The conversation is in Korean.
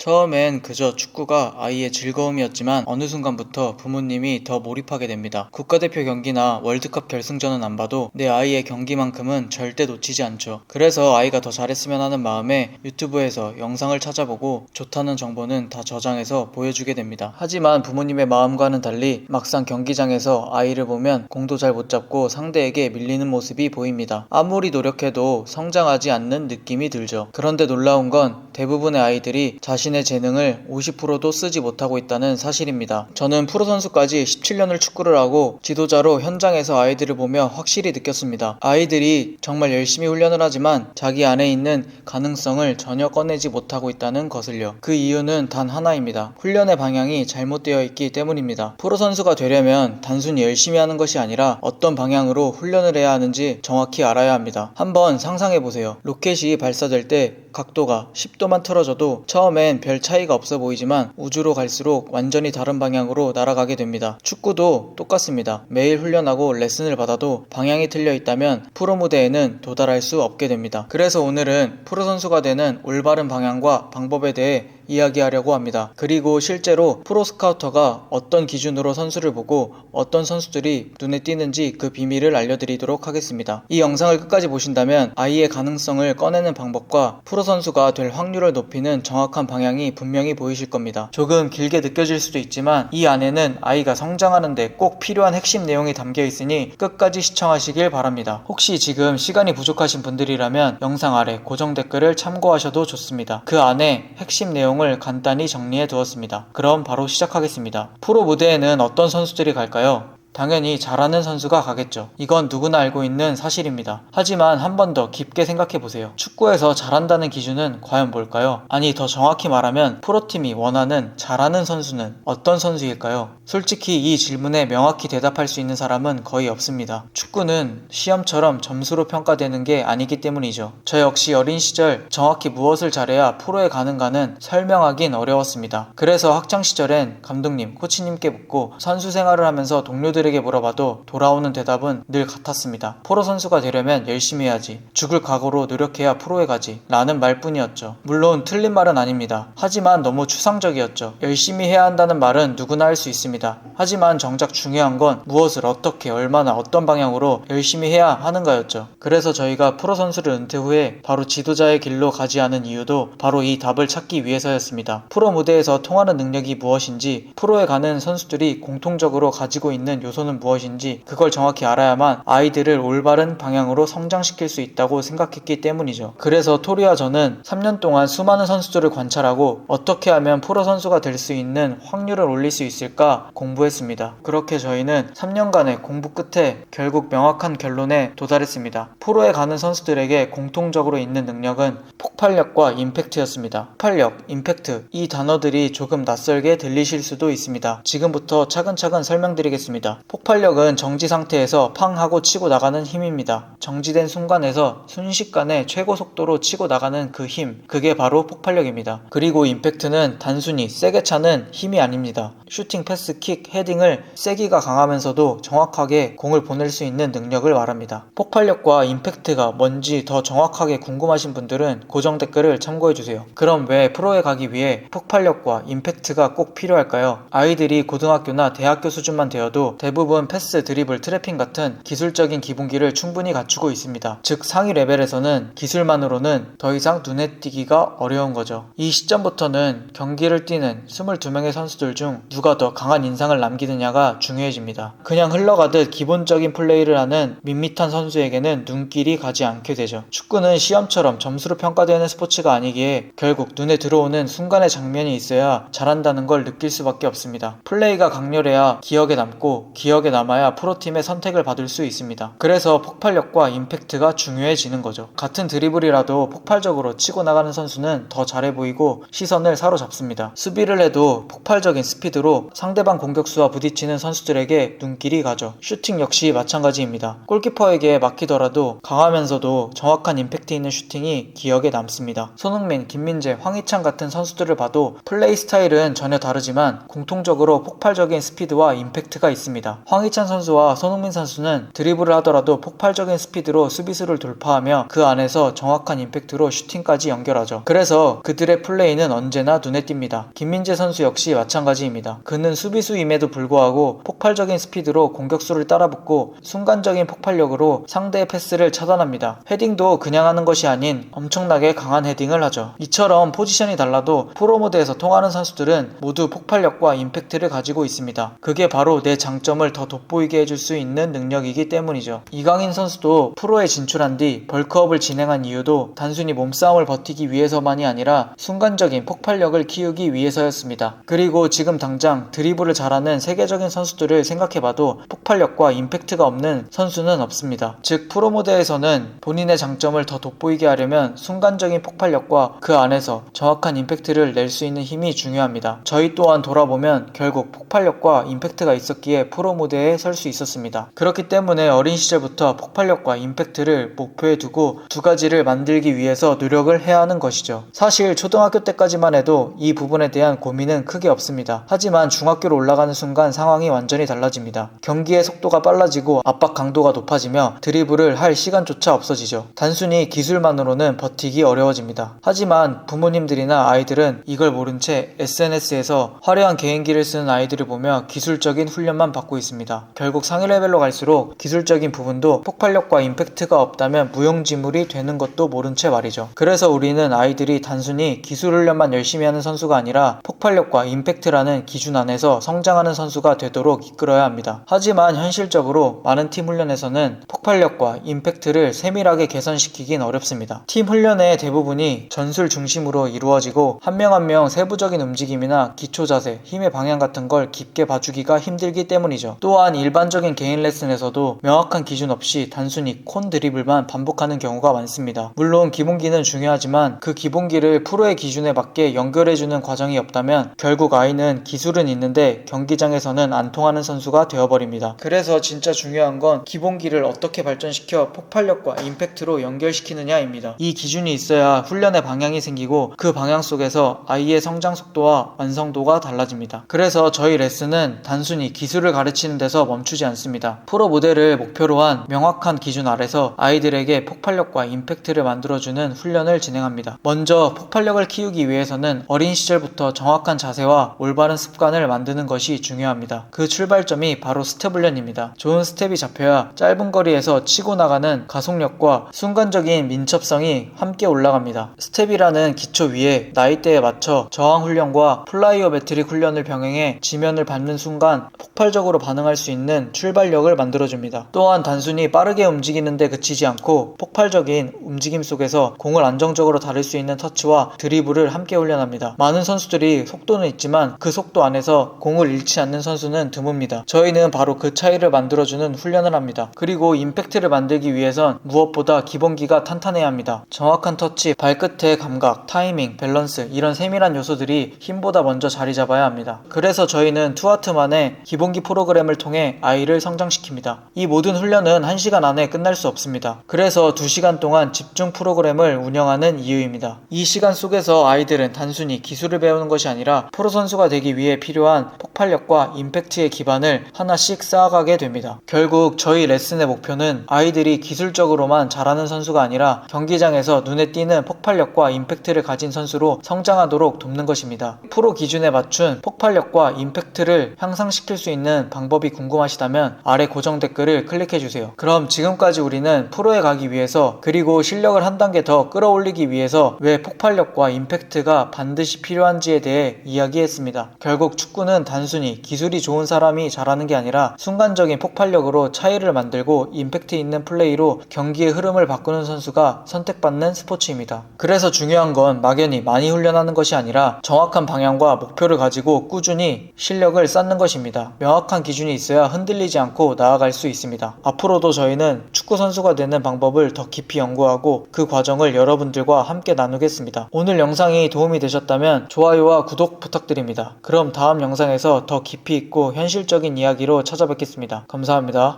처음엔 그저 축구가 아이의 즐거움이었지만 어느 순간부터 부모님이 더 몰입하게 됩니다. 국가대표 경기나 월드컵 결승전은 안 봐도 내 아이의 경기만큼은 절대 놓치지 않죠. 그래서 아이가 더 잘했으면 하는 마음에 유튜브에서 영상을 찾아보고 좋다는 정보는 다 저장해서 보여주게 됩니다. 하지만 부모님의 마음과는 달리 막상 경기장에서 아이를 보면 공도 잘 못 잡고 상대에게 밀리는 모습이 보입니다. 아무리 노력해도 성장하지 않는 느낌이 들죠. 그런데 놀라운 건 대부분의 아이들이 자신의 재능을 50%도 쓰지 못하고 있다는 사실입니다. 저는 프로선수까지 17년을 축구를 하고 지도자로 현장에서 아이들을 보며 확실히 느꼈습니다. 아이들이 정말 열심히 훈련을 하지만 자기 안에 있는 가능성을 전혀 꺼내지 못하고 있다는 것을요. 그 이유는 단 하나입니다. 훈련의 방향이 잘못되어 있기 때문입니다. 프로선수가 되려면 단순히 열심히 하는 것이 아니라 어떤 방향으로 훈련을 해야 하는지 정확히 알아야 합니다. 한번 상상해보세요. 로켓이 발사될 때 각도가 10도만 틀어져도 처음엔 별 차이가 없어 보이지만 우주로 갈수록 완전히 다른 방향으로 날아가게 됩니다. 축구도 똑같습니다. 매일 훈련하고 레슨을 받아도 방향이 틀려 있다면 프로 무대에는 도달할 수 없게 됩니다. 그래서 오늘은 프로 선수가 되는 올바른 방향과 방법에 대해 이야기하려고 합니다. 그리고 실제로 프로 스카우터가 어떤 기준으로 선수를 보고 어떤 선수들이 눈에 띄는지 그 비밀을 알려드리도록 하겠습니다. 이 영상을 끝까지 보신다면 아이의 가능성을 꺼내는 방법과 프로 선수가 될 확률을 높이는 정확한 방향이 분명히 보이실 겁니다. 조금 길게 느껴질 수도 있지만 이 안에는 아이가 성장하는 데 꼭 필요한 핵심 내용이 담겨 있으니 끝까지 시청하시길 바랍니다. 혹시 지금 시간이 부족하신 분들이라면 영상 아래 고정 댓글을 참고하셔도 좋습니다. 그 안에 핵심 내용을 간단히 정리해 두었습니다. 그럼 바로 시작하겠습니다. 프로 무대에는 어떤 선수들이 갈까요? 당연히 잘하는 선수가 가겠죠. 이건 누구나 알고 있는 사실입니다. 하지만 한 번 더 깊게 생각해보세요. 축구에서 잘한다는 기준은 과연 뭘까요? 아니, 더 정확히 말하면 프로팀이 원하는 잘하는 선수는 어떤 선수일까요? 솔직히 이 질문에 명확히 대답할 수 있는 사람은 거의 없습니다. 축구는 시험처럼 점수로 평가되는 게 아니기 때문이죠. 저 역시 어린 시절 정확히 무엇을 잘해야 프로에 가는가는 설명하긴 어려웠습니다. 그래서 학창시절엔 감독님, 코치님께 묻고 선수 생활을 하면서 동료들에게 물어봐도 돌아오는 대답은 늘 같았습니다. 프로 선수가 되려면 열심히 해야지. 죽을 각오로 노력해야 프로에 가지. 라는 말뿐이었죠. 물론 틀린 말은 아닙니다. 하지만 너무 추상적이었죠. 열심히 해야 한다는 말은 누구나 할 수 있습니다. 하지만 정작 중요한 건 무엇을 어떻게 얼마나 어떤 방향으로 열심히 해야 하는가였죠. 그래서 저희가 프로 선수를 은퇴 후에 바로 지도자의 길로 가지 않은 이유도 바로 이 답을 찾기 위해서였습니다. 프로 무대에서 통하는 능력이 무엇인지, 프로에 가는 선수들이 공통적으로 가지고 있는 요소는 무엇인지 그걸 정확히 알아야만 아이들을 올바른 방향으로 성장시킬 수 있다고 생각했기 때문이죠. 그래서 토리와 저는 3년 동안 수많은 선수들을 관찰하고 어떻게 하면 프로 선수가 될 수 있는 확률을 올릴 수 있을까 공부했습니다. 그렇게 저희는 3년간의 공부 끝에 결국 명확한 결론에 도달했습니다. 프로에 가는 선수들에게 공통적으로 있는 능력은 폭발력과 임팩트였습니다. 폭발력, 임팩트, 이 단어들이 조금 낯설게 들리실 수도 있습니다. 지금부터 차근차근 설명드리겠습니다. 폭발력은 정지 상태에서 팡 하고 치고 나가는 힘입니다. 정지된 순간에서 순식간에 최고 속도로 치고 나가는 그 힘, 그게 바로 폭발력입니다. 그리고 임팩트는 단순히 세게 차는 힘이 아닙니다. 슈팅, 패스, 킥, 헤딩을 세기가 강하면서도 정확하게 공을 보낼 수 있는 능력을 말합니다. 폭발력과 임팩트가 뭔지 더 정확하게 궁금하신 분들은 고정 댓글을 참고해주세요. 그럼 왜 프로에 가기 위해 폭발력과 임팩트가 꼭 필요할까요? 아이들이 고등학교나 대학교 수준만 되어도 대부분 패스, 드리블, 트래핑 같은 기술적인 기본기를 충분히 갖추고 있습니다. 즉 상위 레벨에서는 기술만으로는 더 이상 눈에 띄기가 어려운 거죠. 이 시점부터는 경기를 뛰는 22명의 선수들 중 누가 더 강한 인상을 남기느냐가 중요해집니다. 그냥 흘러가듯 기본적인 플레이를 하는 밋밋한 선수에게는 눈길이 가지 않게 되죠. 축구는 시험처럼 점수로 평가되는 스포츠가 아니기에 결국 눈에 들어오는 순간의 장면이 있어야 잘한다는 걸 느낄 수밖에 없습니다. 플레이가 강렬해야 기억에 남고 기억에 남아야 프로팀의 선택을 받을 수 있습니다. 그래서 폭발력과 임팩트가 중요해지는 거죠. 같은 드리블이라도 폭발적으로 치고 나가는 선수는 더 잘해 보이고 시선을 사로잡습니다. 수비를 해도 폭발적인 스피드로 상대방 공격수와 부딪히는 선수들에게 눈길이 가죠. 슈팅 역시 마찬가지입니다. 골키퍼에게 막히더라도 강하면서도 정확한 임팩트 있는 슈팅이 기억에 남습니다. 손흥민, 김민재, 황희찬 같은 선수들을 봐도 플레이 스타일은 전혀 다르지만 공통적으로 폭발적인 스피드와 임팩트가 있습니다. 있습니다. 황희찬 선수와 손흥민 선수는 드리블을 하더라도 폭발적인 스피드로 수비수를 돌파하며 그 안에서 정확한 임팩트로 슈팅까지 연결하죠. 그래서 그들의 플레이는 언제나 눈에 띕니다. 김민재 선수 역시 마찬가지입니다. 그는 수비수임에도 불구하고 폭발적인 스피드로 공격수를 따라붙고 순간적인 폭발력으로 상대의 패스를 차단합니다. 헤딩도 그냥 하는 것이 아닌 엄청나게 강한 헤딩을 하죠. 이처럼 포지션이 달라도 프로모드에서 통하는 선수들은 모두 폭발력과 임팩트를 가지고 있습니다. 그게 바로 내 장점을 더 돋보이게 해줄 수 있는 능력이기 때문이죠. 이강인 선수도 프로에 진출한 뒤 벌크업을 진행한 이유도 단순히 몸싸움을 버티기 위해서만이 아니라 순간적인 폭발력을 키우기 위해서였습니다. 그리고 지금 당장 드리블을 잘하는 세계적인 선수들을 생각해봐도 폭발력과 임팩트가 없는 선수는 없습니다. 즉 프로모드에서는 본인의 장점을 더 돋보이게 하려면 순간적인 폭발력과 그 안에서 정확한 임팩트를 낼 수 있는 힘이 중요합니다. 저희 또한 돌아보면 결국 폭발력과 임팩트가 있었기에 프로모드에 설 수 있었습니다. 그렇기 때문에 어린 시절부터 폭발력과 임팩트를 목표에 두고 두 가지를 만들기 위해서 노력을 해야 하는 것이죠. 사실 초등학교 때까지만 해도 이 부분에 대한 고민은 크게 없습니다. 하지만 중학교로 올라가는 순간 상황이 완전히 달라집니다. 경기의 속도가 빨라지고 압박 강도가 높아지며 드리블을 할 시간조차 없어지죠. 단순히 기술만으로는 버티기 어려워집니다. 하지만 부모님들이나 아이들은 이걸 모른 채 SNS에서 화려한 개인기를 쓰는 아이들을 보며 기술적인 훈련만 받고 있습니다. 결국 상위 레벨로 갈수록 기술적인 부분도 폭발력과 임팩트가 없다면 무용지물이 되는 것도 모른 채 말이죠. 그래서 우리는 아이들이 단순히 기술 훈련만 열심히 하는 선수가 아니라 폭발력과 임팩트라는 기준 안에서 성장하는 선수가 되도록 이끌어야 합니다. 하지만 현실적으로 많은 팀 훈련에서는 폭발력과 임팩트를 세밀하게 개선시키긴 어렵습니다. 팀 훈련의 대부분이 전술 중심으로 이루어지고 한 명 한 명 세부적인 움직임이나 기초 자세, 힘의 방향 같은 걸 깊게 봐주기가 힘들기 때문이죠. 또한 일반적인 개인 레슨에서도 명확한 기준 없이 단순히 콘 드리블만 반복하는 경우가 많습니다. 물론 기본기는 중요하지만 그 기본기를 프로의 기준에 맞게 연결해주는 과정이 없다면 결국 아이는 기술은 있는데 경기장에서는 안 통하는 선수가 되어버립니다. 그래서 진짜 중요한 건 기본기를 어떻게 발전시켜 폭발력과 임팩트로 연결시키느냐입니다. 이 기준이 있어야 훈련의 방향이 생기고 그 방향 속에서 아이의 성장 속도와 완성도가 달라집니다. 그래서 저희 레슨은 단순히 기술을 가르치는 데서 멈추지 않습니다. 프로 모델을 목표로 한 명확한 기준 아래서 아이들에게 폭발력과 임팩트를 만들어주는 훈련을 진행합니다. 먼저 폭발력을 키우기 위해서는 어린 시절부터 정확한 자세와 올바른 습관을 만드는 것이 중요합니다. 그 출발점이 바로 스텝 훈련입니다. 좋은 스텝이 잡혀야 짧은 거리에서 치고 나가는 가속력과 순간적인 민첩성이 함께 올라갑니다. 스텝이라는 기초 위에 나이대에 맞춰 저항 훈련과 플라이어메트릭 훈련을 병행해 지면을 밟는 순간 폭발적으로 반응할 수 있는 출발력을 만들어줍니다. 또한 단순히 빠르게 움직이는 데 그치지 않고 폭발적인 움직임 속에서 공을 안정적으로 다룰 수 있는 터치와 드리블을 함께 훈련합니다. 많은 선수들이 속도는 있지만 그 속도 안에서 공을 잃지 않는 선수는 드뭅니다. 저희는 바로 그 차이를 만들어주는 훈련을 합니다. 그리고 임팩트를 만들기 위해선 무엇보다 기본기가 탄탄해야 합니다. 정확한 터치, 발끝의 감각, 타이밍, 밸런스 이런 세밀한 요소들이 힘보다 먼저 자리 잡아야 합니다. 그래서 저희는 투아트만의 기본기 프로그램을 통해 아이를 성장시킵니다. 이 모든 훈련은 1시간 안에 끝날 수 없습니다. 그래서 2시간 동안 집중 프로그램을 운영하는 이유입니다. 이 시간 속에서 아이들은 단순히 기술을 배우는 것이 아니라 프로 선수가 되기 위해 필요한 폭발력과 임팩트의 기반을 하나씩 쌓아가게 됩니다. 결국 저희 레슨의 목표는 아이들이 기술적으로만 잘하는 선수가 아니라 경기장에서 눈에 띄는 폭발력과 임팩트를 가진 선수로 성장하도록 돕는 것입니다. 프로 기준에 맞춘 폭발력과 임팩트를 향상시킬 수 있는 방법이 궁금하시다면 아래 고정 댓글을 클릭해주세요. 그럼 지금까지 우리는 프로에 가기 위해서 그리고 실력을 한 단계 더 끌어올리기 위해서 왜 폭발력과 임팩트가 반드시 필요한지에 대해 이야기했습니다. 결국 축구는 단순히 기술이 좋은 사람이 잘하는 게 아니라 순간적인 폭발력으로 차이를 만들고 임팩트 있는 플레이로 경기의 흐름을 바꾸는 선수가 선택받는 스포츠입니다. 그래서 중요한 건 막연히 많이 훈련하는 것이 아니라 정확한 방향과 목표를 가지고 꾸준히 실력을 쌓는 것입니다. 명확한 기준이 있어야 흔들리지 않고 나아갈 수 있습니다. 앞으로도 저희는 축구 선수가 되는 방법을 더 깊이 연구하고 그 과정을 여러분들과 함께 나누겠습니다. 오늘 영상이 도움이 되셨다면 좋아요와 구독 부탁드립니다. 그럼 다음 영상에서 더 깊이 있고 현실적인 이야기로 찾아뵙겠습니다. 감사합니다.